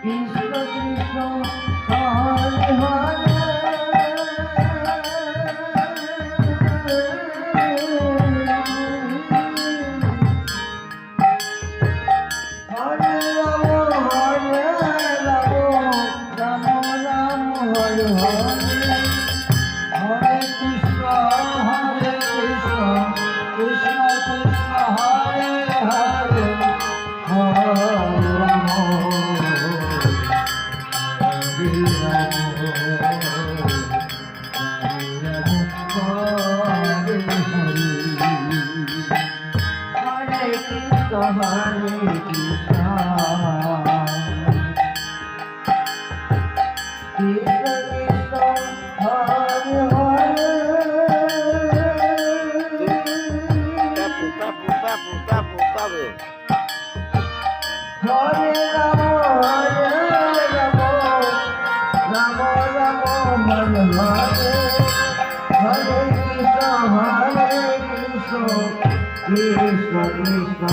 Krishna Krishna Hare Hare Hare Ram Ram Ram Hare Hare Hare Krishna Krishna Krishna Hare Hare Hare Ram Hare Krishna Hare Krishna Krishna Krishna Hare Hare Hare Rama Rama Rama Hare Hare Hare Krishna Krishna Krishna